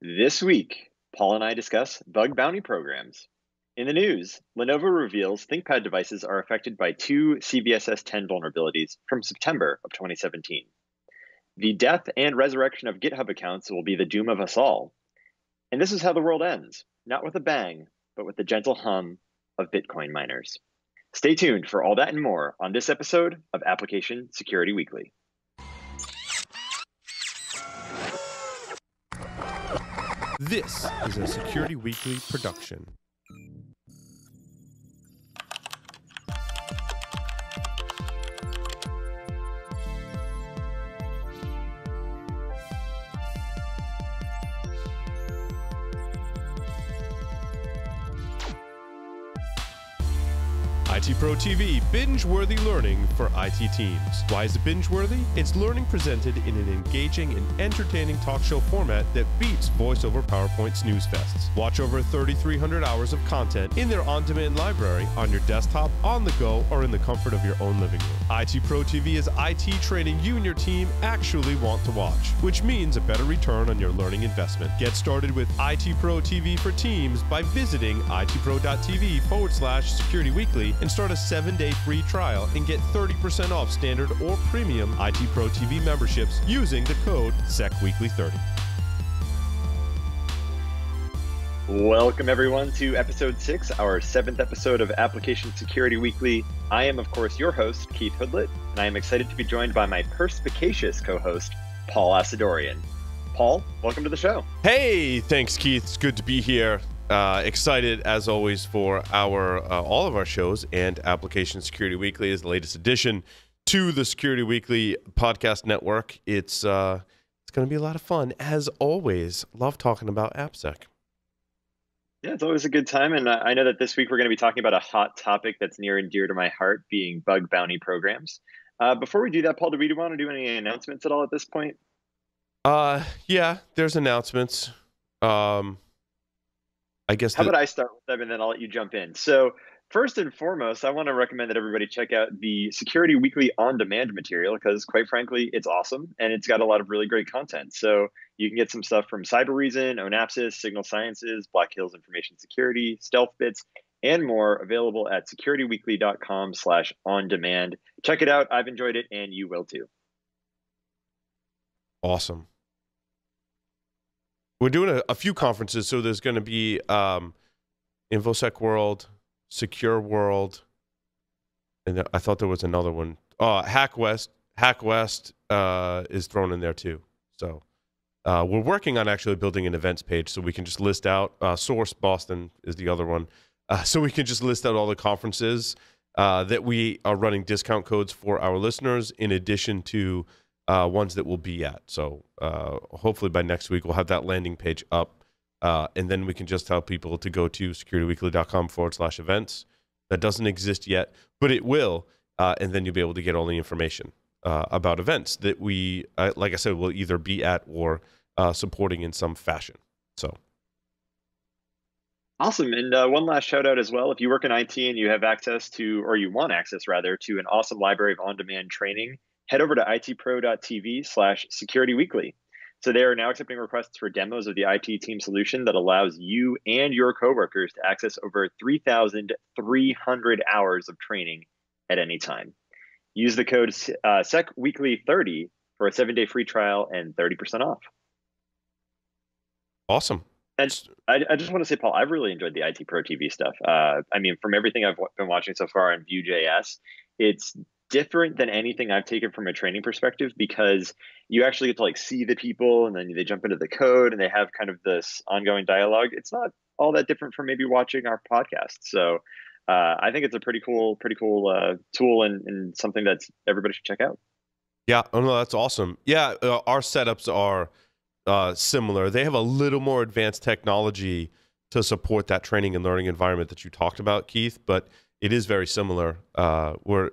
This week, Paul and I discuss bug bounty programs. In the news, Lenovo reveals ThinkPad devices are affected by two CVSS 10 vulnerabilities from September of 2017. The death and resurrection of GitHub accounts will be the doom of us all. And this is how the world ends, not with a bang, but with the gentle hum of Bitcoin miners. Stay tuned for all that and more on this episode of Application Security Weekly. This is a Security Weekly production. IT Pro TV, binge-worthy learning for IT teams. Why is it binge-worthy? It's learning presented in an engaging and entertaining talk show format that beats voice-over PowerPoint snooze fests. Watch over 3,300 hours of content in their on-demand library, on your desktop, on the go, or in the comfort of your own living room. IT Pro TV is IT training you and your team actually want to watch, which means a better return on your learning investment. Get started with IT Pro TV for teams by visiting itpro.tv/Security Weekly and start a 7-day free trial and get 30% off standard or premium IT Pro TV memberships using the code SECWeekly30. Welcome everyone to episode 6, our 7th episode of Application Security Weekly. I am, of course, your host, Keith Hoodlet, and I am excited to be joined by my perspicacious co-host, Paul Asadorian. Paul, welcome to the show. Hey, thanks, Keith. It's good to be here. Excited, as always, for our all of our shows, and Application Security Weekly is the latest addition to the Security Weekly podcast network. It's going to be a lot of fun, as always. Love talking about AppSec. Yeah, it's always a good time, and I know that this week we're going to be talking about a hot topic that's near and dear to my heart, being bug bounty programs. Before we do that, Paul, do we want to do any announcements at all at this point? Yeah, there's announcements. I guess. How about I start with them and then I'll let you jump in. So first and foremost, I want to recommend that everybody check out the Security Weekly on-demand material because, quite frankly, it's awesome and it's got a lot of really great content. So you can get some stuff from Cybereason, Onapsis, Signal Sciences, Black Hills Information Security, Stealth Bits, and more available at securityweekly.com/on-demand. Check it out. I've enjoyed it and you will too. Awesome. We're doing a few conferences, so there's going to be InfoSec World, Secure World, and I thought there was another one. Hack West. Hack West is thrown in there too. So we're working on actually building an events page so we can just list out. Source Boston is the other one. So we can just list out all the conferences that we are running discount codes for our listeners in addition to ones that we'll be at. So hopefully by next week we'll have that landing page up, and then we can just tell people to go to securityweekly.com/events. That doesn't exist yet, but it will, and then you'll be able to get all the information about events that we, like I said, will either be at or supporting in some fashion. So. Awesome. And one last shout out as well. If you work in IT and you have access to, or you want access rather, to an awesome library of on-demand training, head over to itpro.tv/securityweekly. So they are now accepting requests for demos of the IT team solution that allows you and your coworkers to access over 3,300 hours of training at any time. Use the code SECWeekly30 for a 7-day free trial and 30% off. Awesome. And I just want to say, Paul, I've really enjoyed the IT Pro TV stuff. I mean, from everything I've been watching so far on Vue.js, it's different than anything I've taken from a training perspective because you actually get to see the people and then they jump into the code and they have kind of this ongoing dialogue. It's not all that different from maybe watching our podcast. So I think it's a pretty cool tool and something that everybody should check out. Yeah, oh no, that's awesome. Yeah, our setups are similar. They have a little more advanced technology to support that training and learning environment that you talked about, Keith, but it is very similar. We're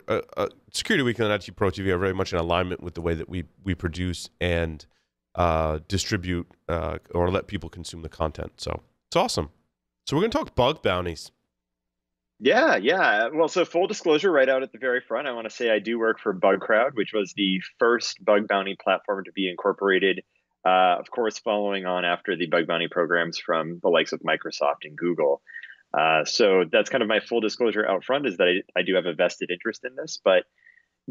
Security Weekly and IT Pro TV are very much in alignment with the way that we produce and distribute or let people consume the content. So it's awesome. So we're going to talk bug bounties. Yeah. Well, so full disclosure right out at the very front, I want to say I do work for BugCrowd, which was the first bug bounty platform to be incorporated of course, following on after the bug bounty programs from the likes of Microsoft and Google. So that's kind of my full disclosure out front, is that I do have a vested interest in this. But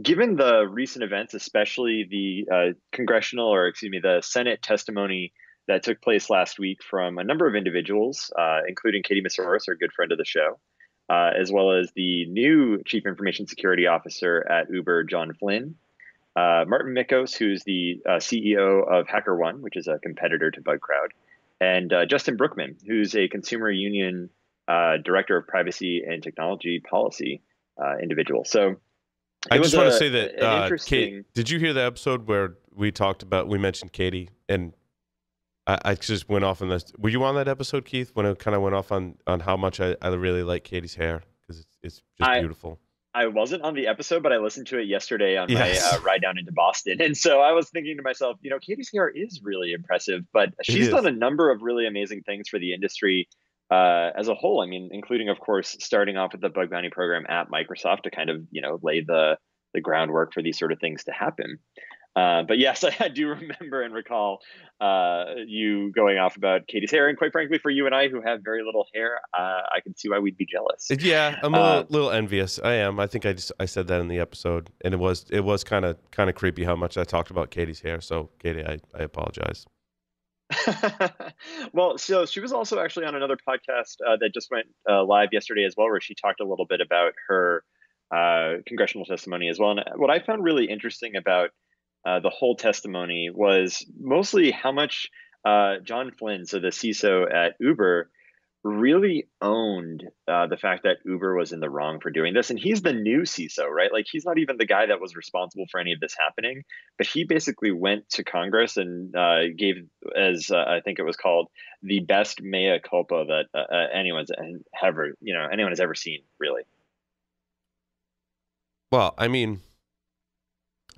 given the recent events, especially the the Senate testimony that took place last week from a number of individuals, including Katie Massoris, our good friend of the show, as well as the new Chief Information Security Officer at Uber, John Flynn, Martin Mikos, who's the CEO of HackerOne, which is a competitor to BugCrowd, and Justin Brookman, who's a consumer union director of privacy and technology policy individual. So I it was just want to say an that, Kate, interesting. did you hear the episode where we mentioned Katie, and I just went off on this. Were you on that episode, Keith, when it kind of went off on how much I really like Katie's hair? Because it's just I beautiful. I wasn't on the episode, but I listened to it yesterday on my Yes, ride down into Boston. And so I was thinking to myself, Katie's hair is really impressive, but it she's done is. a number of really amazing things for the industry as a whole. I mean, including, of course, starting off with the bug bounty program at Microsoft to kind of, lay the groundwork for these sort of things to happen. But yes, I do remember and recall you going off about Katie's hair. And quite frankly, for you and I who have very little hair, I can see why we'd be jealous. Yeah, I'm a Uh, little envious. I am. I think I said that in the episode, and it was kind of creepy how much I talked about Katie's hair. So, Katie, I apologize. Well, so she was also actually on another podcast that just went live yesterday as well, where she talked a little bit about her congressional testimony as well. And what I found really interesting about the whole testimony was mostly how much John Flynn, so the CISO at Uber, really owned the fact that Uber was in the wrong for doing this. And he's the new CISO, right? Like, he's not even the guy that was responsible for any of this happening, but he basically went to Congress and gave, as I think it was called, the best mea culpa that anyone has ever seen, really. Well, I mean,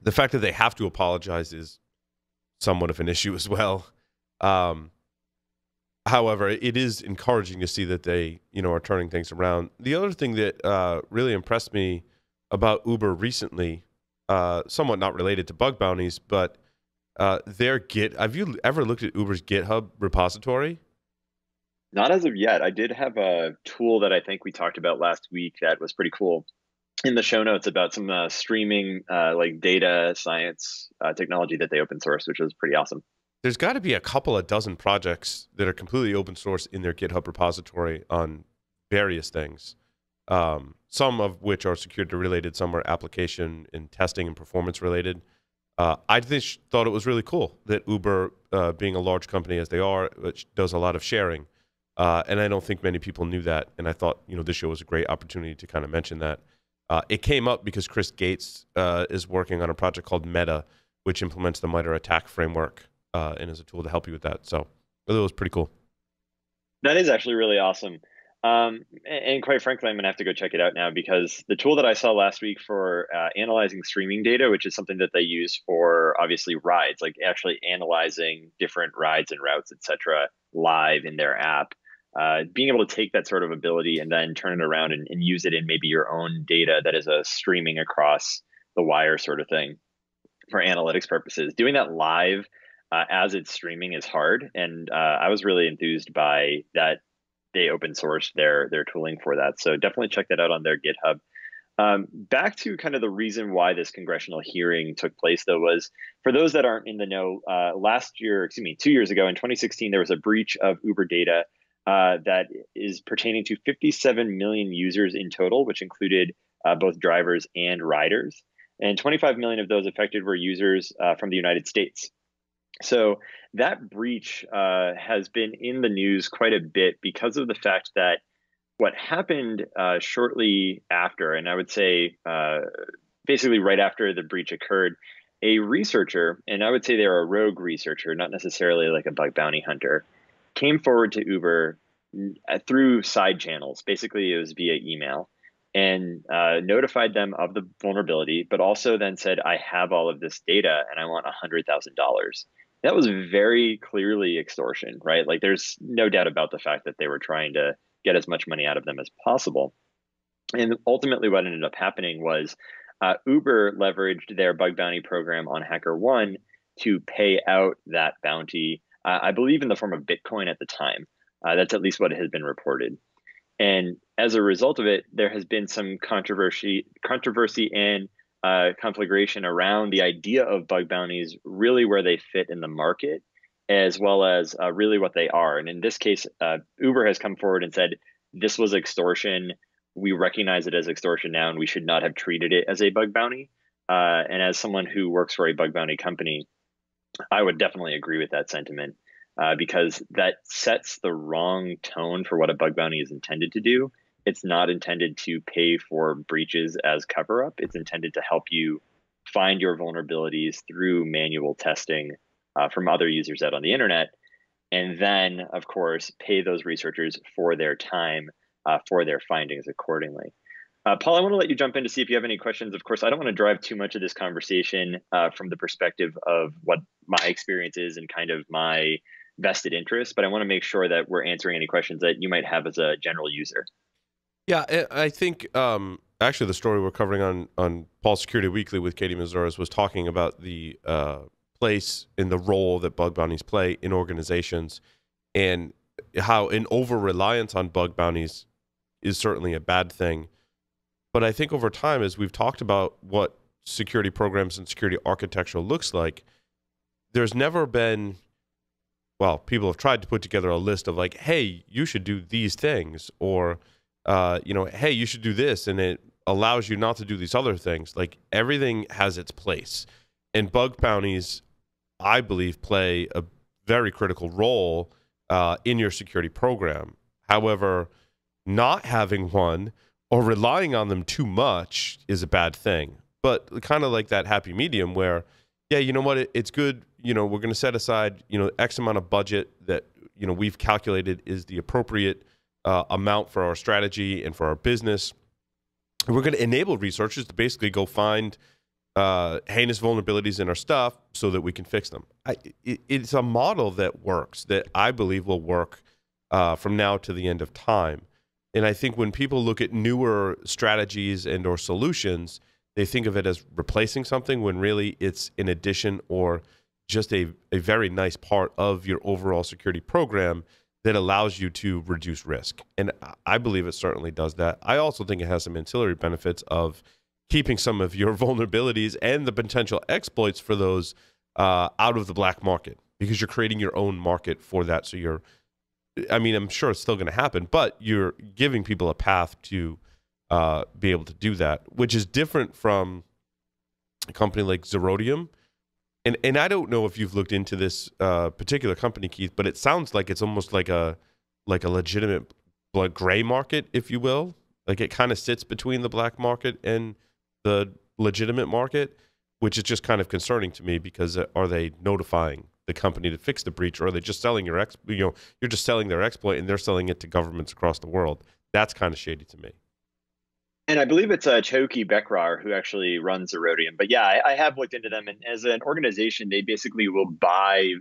the fact that they have to apologize is somewhat of an issue as well. However, it is encouraging to see that they, are turning things around. The other thing that really impressed me about Uber recently, somewhat not related to bug bounties, but have you ever looked at Uber's GitHub repository? Not as of yet. I did have a tool that I think we talked about last week that was pretty cool in the show notes about some streaming like data science technology that they open sourced, which was pretty awesome. There's got to be a couple of dozen projects that are completely open source in their GitHub repository on various things, some of which are security related, some are application and testing and performance related. I just thought it was really cool that Uber, being a large company as they are, which does a lot of sharing, and I don't think many people knew that. And I thought, this show was a great opportunity to kind of mention that. It came up because Chris Gates is working on a project called Meta, which implements the MITRE ATT&CK framework and is a tool to help you with that. So it was pretty cool. That is actually really awesome. And quite frankly, I'm going to have to go check it out now, because the tool that I saw last week for analyzing streaming data, which is something that they use for obviously rides, like actually analyzing different rides and routes, etc., live in their app, being able to take that sort of ability and then turn it around and use it in maybe your own data that is a streaming across the wire sort of thing for analytics purposes. Doing that live as it's streaming is hard, and I was really enthused by that. They open sourced their tooling for that, so definitely check that out on their GitHub. Back to kind of the reason why this congressional hearing took place, though, was for those that aren't in the know. 2 years ago in 2016, there was a breach of Uber data that is pertaining to 57 million users in total, which included both drivers and riders, and 25 million of those affected were users from the United States. So that breach has been in the news quite a bit because of the fact that what happened shortly after, and I would say basically right after the breach occurred, a researcher, and I would say they're a rogue researcher, not necessarily like a bug bounty hunter, came forward to Uber through side channels. Basically, it was via email, and notified them of the vulnerability, but also then said, I have all of this data and I want $100,000. That was very clearly extortion, right? Like, there's no doubt about the fact that they were trying to get as much money out of them as possible. And ultimately, what ended up happening was Uber leveraged their bug bounty program on HackerOne to pay out that bounty, I believe in the form of Bitcoin at the time. That's at least what has been reported. And as a result of it, there has been some controversy and conflagration around the idea of bug bounties, really where they fit in the market, as well as really what they are. And in this case, Uber has come forward and said this was extortion. We recognize it as extortion now, and we should not have treated it as a bug bounty. And as someone who works for a bug bounty company, I would definitely agree with that sentiment, because that sets the wrong tone for what a bug bounty is intended to do. It's not intended to pay for breaches as cover up. It's intended to help you find your vulnerabilities through manual testing from other users out on the internet. And then, of course, pay those researchers for their time, for their findings accordingly. Paul, I want to let you jump in to see if you have any questions. Of course, I don't want to drive too much of this conversation from the perspective of what my experience is and kind of my vested interest, but I want to make sure that we're answering any questions that you might have as a general user. Yeah, I think actually the story we're covering on Paul Security Weekly with Katie Mazuras was talking about the place and the role that bug bounties play in organizations, and how an over-reliance on bug bounties is certainly a bad thing. But I think over time, as we've talked about what security programs and security architecture looks like, there's never been, well, people have tried to put together a list of like, hey, you should do these things, or, hey, you should do this, and it allows you not to do these other things. Like, everything has its place. And bug bounties, I believe, play a very critical role in your security program. However, not having one or relying on them too much is a bad thing. But kind of like that happy medium where, yeah, you know what, it's good, we're going to set aside, X amount of budget that, we've calculated is the appropriate amount for our strategy and for our business. And we're going to enable researchers to basically go find heinous vulnerabilities in our stuff so that we can fix them. It's a model that works, that I believe will work from now to the end of time. And I think when people look at newer strategies and or solutions, they think of it as replacing something when really it's an addition or just a very nice part of your overall security program that allows you to reduce risk. And I believe it certainly does that. I also think it has some ancillary benefits of keeping some of your vulnerabilities and the potential exploits for those out of the black market, because you're creating your own market for that. So I'm sure it's still going to happen, but you're giving people a path to be able to do that, which is different from a company like Zerodium. And I don't know if you've looked into this particular company, Keith, but it sounds like it's almost like a legitimate gray market, if you will. Like, it kind of sits between the black market and the legitimate market, which is just kind of concerning to me, because are they notifying the company to fix the breach, or are they just selling you're just selling their exploit and they're selling it to governments across the world? That's kind of shady to me. And I believe it's Choki Bekrar who actually runs Zerodium. But yeah, I have looked into them. And as an organization, they basically will buy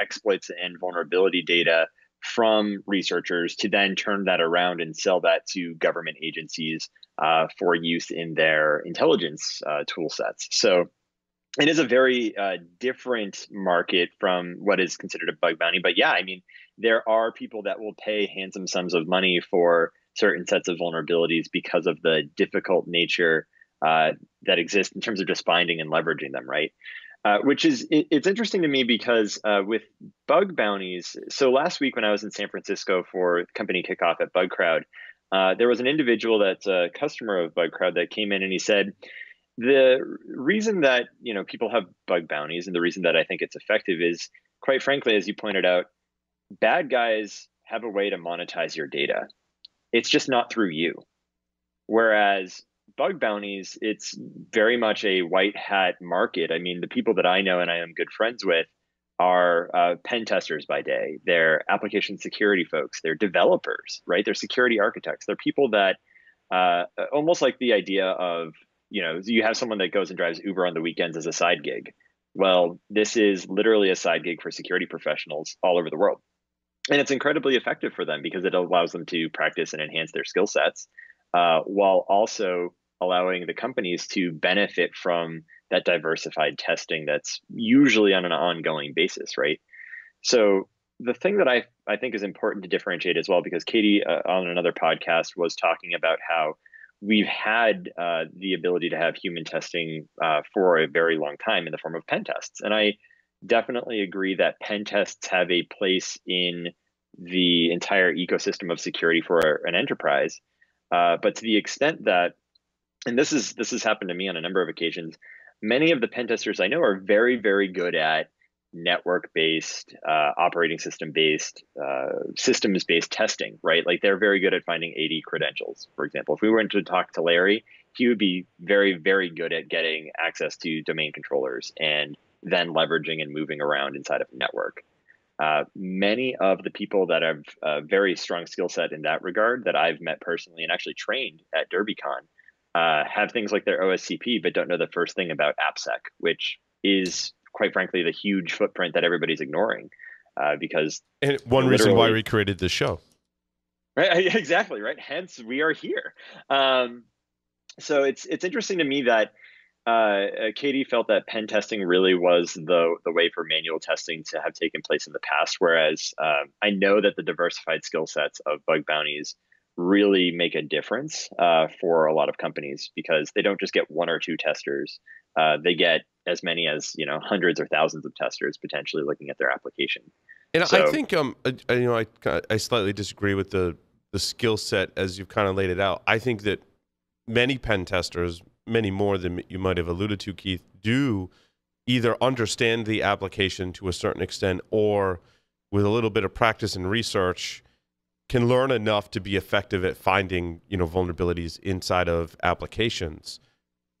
exploits and vulnerability data from researchers to then turn that around and sell that to government agencies for use in their intelligence tool sets. So it is a very different market from what is considered a bug bounty. But yeah, there are people that will pay handsome sums of money for certain sets of vulnerabilities because of the difficult nature that exists in terms of just finding and leveraging them, right? It's interesting to me because with bug bounties, so last week when I was in San Francisco for company kickoff at BugCrowd, there was an individual that's a customer of BugCrowd that came in and he said, the reason that people have bug bounties and the reason that I think it's effective is, quite frankly, as you pointed out, bad guys have a way to monetize your data. It's just not through you. Whereas bug bounties, it's very much a white hat market. The people that I know and I am good friends with are pen testers by day. They're application security folks. They're developers, right? They're security architects. They're people that almost like the idea of, you have someone that goes and drives Uber on the weekends as a side gig. Well, this is literally a side gig for security professionals all over the world. And it's incredibly effective for them because it allows them to practice and enhance their skill sets while also allowing the companies to benefit from that diversified testing that's usually on an ongoing basis, right? So the thing that I think is important to differentiate as well, because Katie on another podcast was talking about how we've had the ability to have human testing for a very long time in the form of pen tests, and I definitely agree that pen tests have a place in the entire ecosystem of security for an enterprise. But to the extent that, and this has happened to me on a number of occasions, many of the pen testers I know are very good at network based, operating system based, systems based testing, right? Like they're very good at finding AD credentials, for example. If we went to talk to Larry, he would be very good at getting access to domain controllers and then leveraging and moving around inside of a network. Many of the people that have a very strong skill set in that regard that I've met personally and actually trained at DerbyCon have things like their OSCP, but don't know the first thing about AppSec, which is quite frankly the huge footprint that everybody's ignoring, because and one reason why we created this show. Right, exactly, right. Hence, we are here. So it's interesting to me that Katie felt that pen testing really was the way for manual testing to have taken place in the past, whereas I know that the diversified skill sets of bug bounties really make a difference for a lot of companies, because they don't just get one or two testers; they get as many as hundreds or thousands of testers potentially looking at their application. And so, I think I slightly disagree with the skill set as you've kind of laid it out. I think that many pen testers, many more than you might have alluded to, Keith, do either understand the application to a certain extent, or with a little bit of practice and research can learn enough to be effective at finding vulnerabilities inside of applications.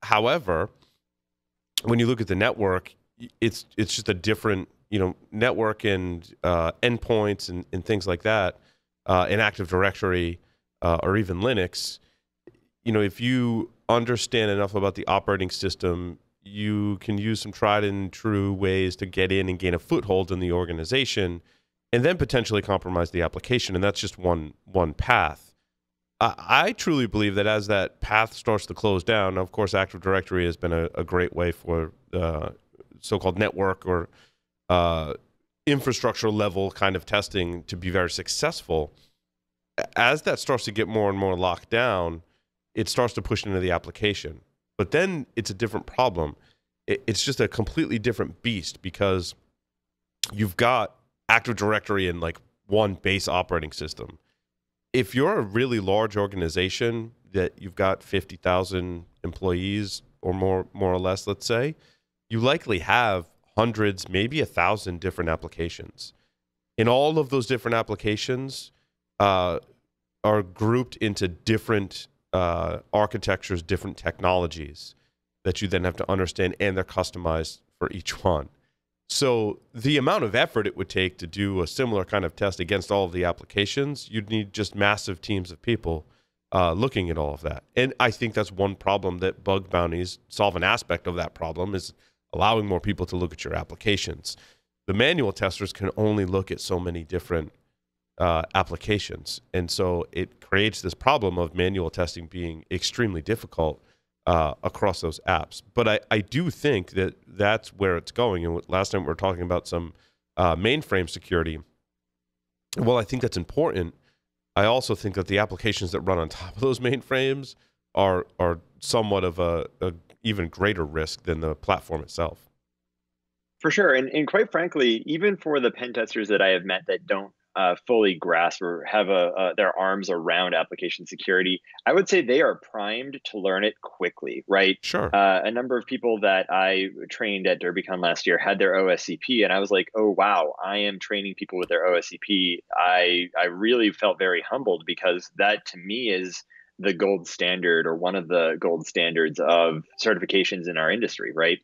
However, when you look at the network, it's just a different network and endpoints and things like that, in Active Directory or even Linux. If you understand enough about the operating system, you can use some tried and true ways to get in and gain a foothold in the organization, and then potentially compromise the application. And that's just one path. I truly believe that as that path starts to close down, of course, Active Directory has been a great way for so-called network or infrastructure level kind of testing to be very successful. As that starts to get more and more locked down, it starts to push into the application. But then it's a different problem. It's just a completely different beast, because you've got Active Directory in like one base operating system. If you're a really large organization that you've got 50,000 employees or more or less, let's say, you likely have hundreds, maybe 1,000 different applications. And all of those different applications are grouped into different architectures, different technologies that you then have to understand, and they're customized for each one. So the amount of effort it would take to do a similar kind of test against all of the applications, you'd need just massive teams of people looking at all of that. And I think that's one problem that bug bounties solve. An aspect of that problem is allowing more people to look at your applications. The manual testers can only look at so many different applications. And so it creates this problem of manual testing being extremely difficult across those apps. But I do think that that's where it's going. And last time we were talking about some mainframe security. Well, I think that's important. I also think that the applications that run on top of those mainframes are somewhat of a even greater risk than the platform itself. For sure. And quite frankly, even for the pen testers that I have met that don't fully grasp or have their arms around application security, I would say they are primed to learn it quickly, right? Sure. A number of people that I trained at DerbyCon last year had their OSCP, and I was like, oh, wow, I am training people with their OSCP. I really felt very humbled, because that to me is the gold standard, or one of the gold standards of certifications in our industry, right?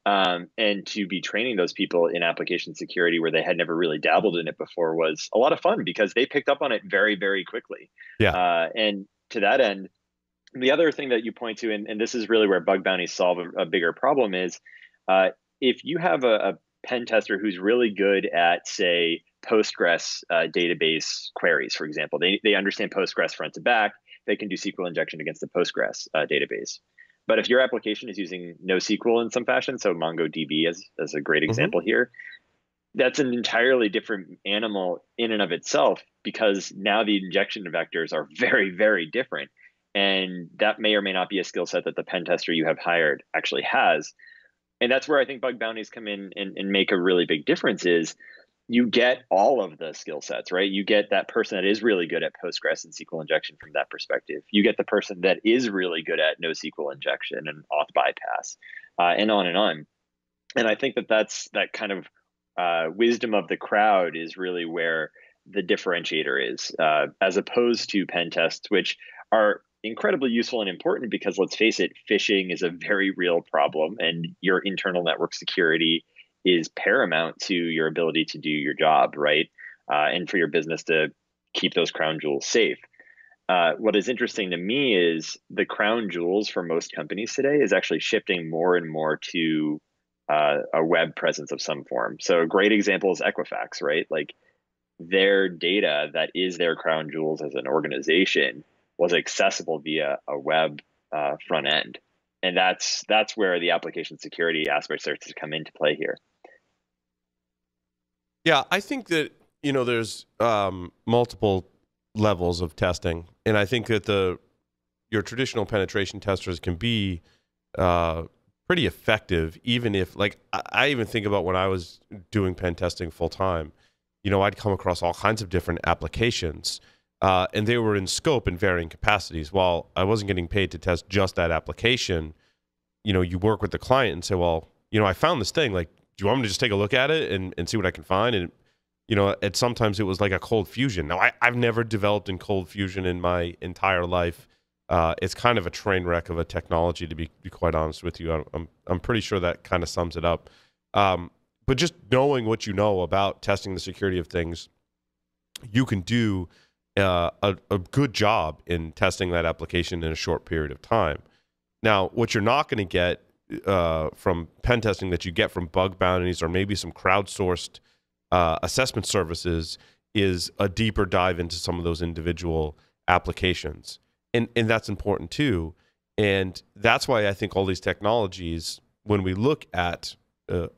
And to be training those people in application security where they had never really dabbled in it before was a lot of fun, because they picked up on it very quickly. Yeah. And to that end, the other thing that you point to, and this is really where bug bounties solve a bigger problem, is if you have a pen tester who's really good at, say, Postgres database queries, for example, they understand Postgres front to back. They can do SQL injection against the Postgres database. But if your application is using NoSQL in some fashion, so MongoDB as a great Hmm. example here, that's an entirely different animal in and of itself, because now the injection vectors are very, very different. And that may or may not be a skill set that the pen tester you have hired actually has. And that's where I think bug bounties come in and make a really big difference is you get all of the skill sets, right? You get that person that is really good at Postgres and SQL injection from that perspective. You get the person that is really good at NoSQL injection and auth bypass, and on and on. And I think that that's that kind of wisdom of the crowd is really where the differentiator is, as opposed to pen tests, which are incredibly useful and important because let's face it, phishing is a very real problem, and your internal network security is paramount to your ability to do your job, right? And for your business to keep those crown jewels safe. What is interesting to me is the crown jewels for most companies today is actually shifting more and more to a web presence of some form. So a great example is Equifax, right? Like their data that is their crown jewels as an organization was accessible via a web front end, and that's where the application security aspect starts to come into play here. Yeah, I think that there's multiple levels of testing, and I think that your traditional penetration testers can be uh, pretty effective, even if like I even think about when I was doing pen testing full time. I'd come across all kinds of different applications, and they were in scope and varying capacities. While I wasn't getting paid to test just that application, you work with the client and say, well, I found this thing. Like, do you want me to just take a look at it and see what I can find? And, sometimes it was like a cold fusion. Now, I've never developed in cold fusion in my entire life. It's kind of a train wreck of a technology, to be quite honest with you. I'm pretty sure that kind of sums it up. But just knowing what you know about testing the security of things, you can do a good job in testing that application in a short period of time. Now, what you're not going to get from pen testing that you get from bug bounties or maybe some crowdsourced assessment services is a deeper dive into some of those individual applications. And that's important too. And that's why I think all these technologies, when we look at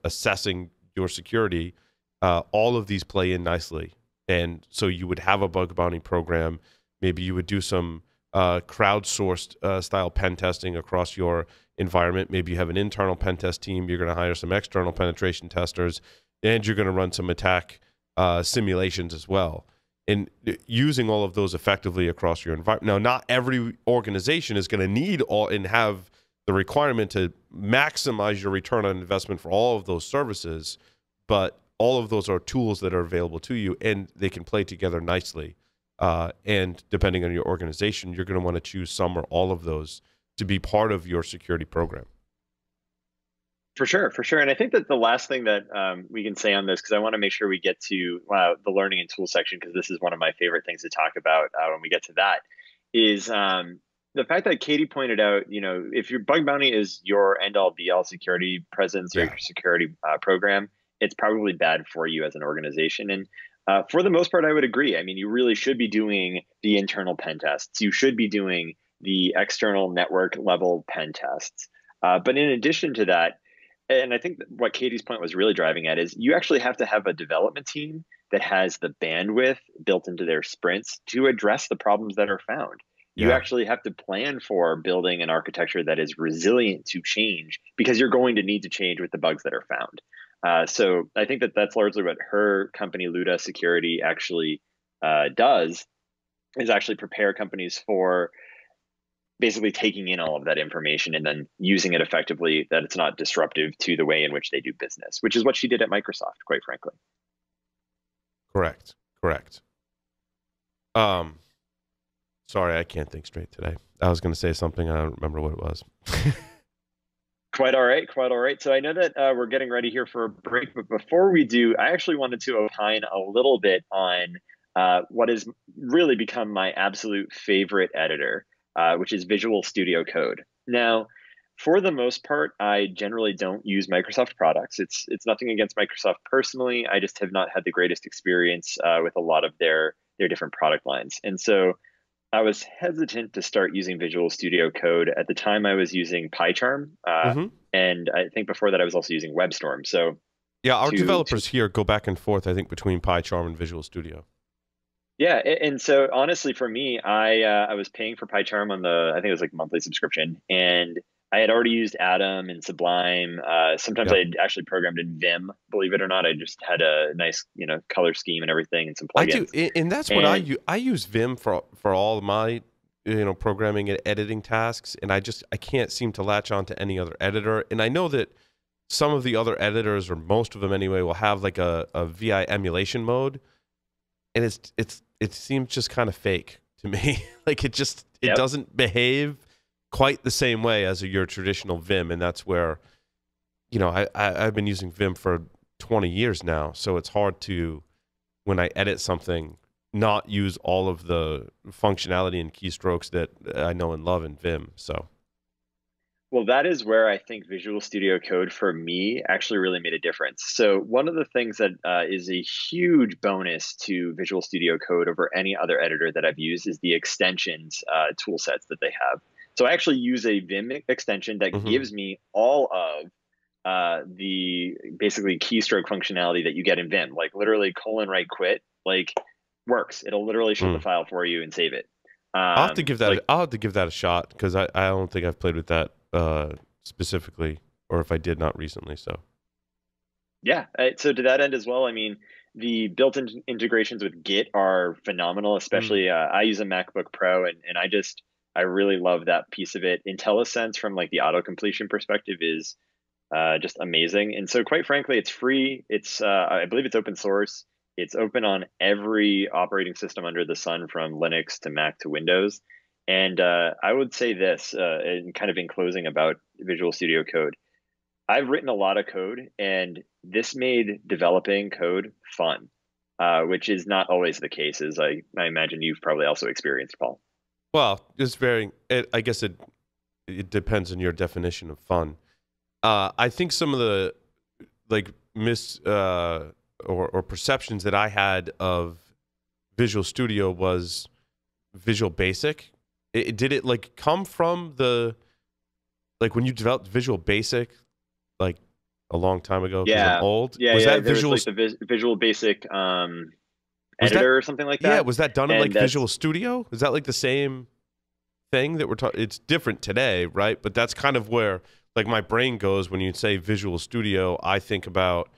assessing your security, all of these play in nicely. And so you would have a bug bounty program. Maybe you would do some crowdsourced style pen testing across your environment. Maybe you have an internal pen test team. You're going to hire some external penetration testers, and you're going to run some attack simulations as well. And using all of those effectively across your environment. Now, not every organization is going to need all and have the requirement to maximize your return on investment for all of those services, but all of those are tools that are available to you, and they can play together nicely. And depending on your organization, you're going to want to choose some or all of those to be part of your security program. For sure, for sure. And I think that the last thing that we can say on this, because I want to make sure we get to the learning and tool section, because this is one of my favorite things to talk about when we get to that, is the fact that Katie pointed out, if your bug bounty is your end all be all security presence or Yeah. your security program, it's probably bad for you as an organization. And for the most part, I would agree. I mean, you really should be doing the internal pen tests. You should be doing the external network level pen tests. But in addition to that, and I think what Katie's point was really driving at is you actually have to have a development team that has the bandwidth built into their sprints to address the problems that are found. You Yeah. actually have to plan for building an architecture that is resilient to change, because you're going to need to change with the bugs that are found. So I think that that's largely what her company, Luda Security, actually does, is actually prepare companies for basically taking in all of that information and then using it effectively, that it's not disruptive to the way in which they do business, which is what she did at Microsoft, quite frankly. Correct. Correct. Um, Sorry, I can't think straight today. I was going to say something, and I don't remember what it was. Quite all right, quite all right. So I know that we're getting ready here for a break, but before we do, I actually wanted to opine a little bit on what has really become my absolute favorite editor, which is Visual Studio Code. Now, for the most part, I generally don't use Microsoft products. It's nothing against Microsoft personally. I just have not had the greatest experience with a lot of their different product lines, and so I was hesitant to start using Visual Studio Code. At the time, I was using PyCharm, Hmm. and I think before that, I was also using WebStorm. So Yeah, our to developers here go back and forth, I think, between PyCharm and Visual Studio. yeah, and so honestly, for me, I was paying for PyCharm on the I think it was like monthly subscription, and I had already used Atom and Sublime. Sometimes I Yep. had actually programmed in Vim. Believe it or not, I just had a nice color scheme and everything and some I do, plugins. and that's what I And use. I use Vim for all of my programming and editing tasks, and I can't seem to latch on to any other editor. And I know that some of the other editors, or most of them anyway, will have like a VI emulation mode, and it seems just kind of fake to me. Like it yep. doesn't behave quite the same way as your traditional Vim, and that's where I've been using Vim for 20 years now, so it's hard to, when I edit something, not use all of the functionality and keystrokes that I know and love in Vim. So Well, that is where I think Visual Studio Code for me actually really made a difference. So, one of the things that is a huge bonus to Visual Studio Code over any other editor that I've used is the extensions tool sets that they have. So, I actually use a Vim extension that mhm. gives me all of the basically keystroke functionality that you get in Vim, like literally colon right quit, like works. It'll literally shut the Mm. file for you and save it. Like I'll have to give that a shot, because I don't think I've played with that specifically, or if I did, not recently. So Yeah. So to that end as well, I mean, the built-in integrations with Git are phenomenal. mm. Especially, I use a MacBook Pro, and I really love that piece of it. IntelliSense from like the auto completion perspective is just amazing. And so, quite frankly, it's free. It's I believe it's open source. It's open on every operating system under the sun, from Linux to Mac to Windows. And I would say this, and kind of in closing about Visual Studio Code. I've written a lot of code, and this made developing code fun, which is not always the case, as I imagine you've probably also experienced, Paul. Well, just varying. I guess it depends on your definition of fun. I think some of the like or perceptions that I had of Visual Studio was Visual Basic. Did it like come from the, like, when you developed Visual Basic like a long time ago? Because I'm Yeah, old. yeah, Was yeah. that There was Visual? like the Visual Basic Was that editor or something like Yeah? that, Was that done in and like that's Visual Studio? Is that like the same thing that we're talking? It's different today, right? But that's kind of where like my brain goes when you say Visual Studio. I think about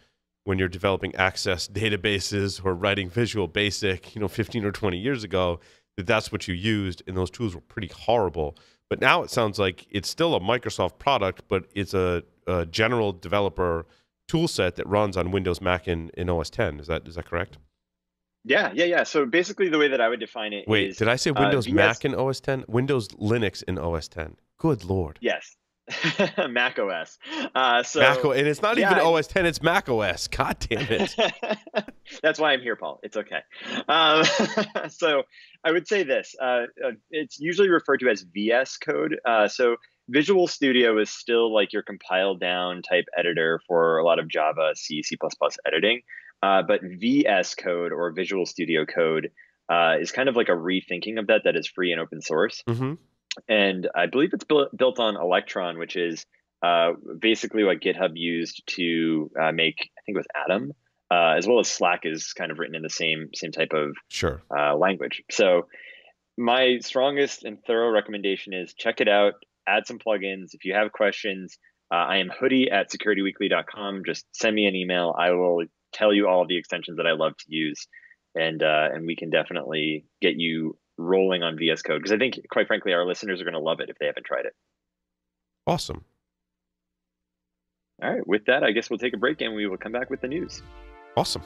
when you're developing Access databases or writing Visual Basic, 15 or 20 years ago, that's what you used, and those tools were pretty horrible. But now it sounds like it's still a Microsoft product, but it's a general developer tool set that runs on Windows, Mac, and OS 10. Is that correct? yeah, yeah, yeah. So basically, the way that I would define it Wait, is did I say Windows, VS. Mac, and OS 10? Windows, Linux, and OS 10. Good Lord. Yes, Mac OS. Mac So OS, and it's not yeah, even I mean, OS 10, it's Mac OS. God damn it. that's why I'm here, Paul. It's okay. Um, so I would say this. It's usually referred to as VS Code. So Visual Studio is still like your compiled down type editor for a lot of Java, C, C++ editing. But VS Code, or Visual Studio Code, is kind of like a rethinking of that is free and open source. Mm-hmm. And I believe it's built on Electron, which is basically what GitHub used to make, I think it was Atom, as well as Slack is kind of written in the same type of Sure. language. So my strongest and thorough recommendation is check it out, add some plugins. If you have questions, I am hoodie@securityweekly.com. Just send me an email. I will tell you all of the extensions that I love to use, and we can definitely get you rolling on VS Code, because I think, quite frankly, our listeners are going to love it if they haven't tried it. Awesome. All right, with that, I guess we'll take a break and we will come back with the news. Awesome.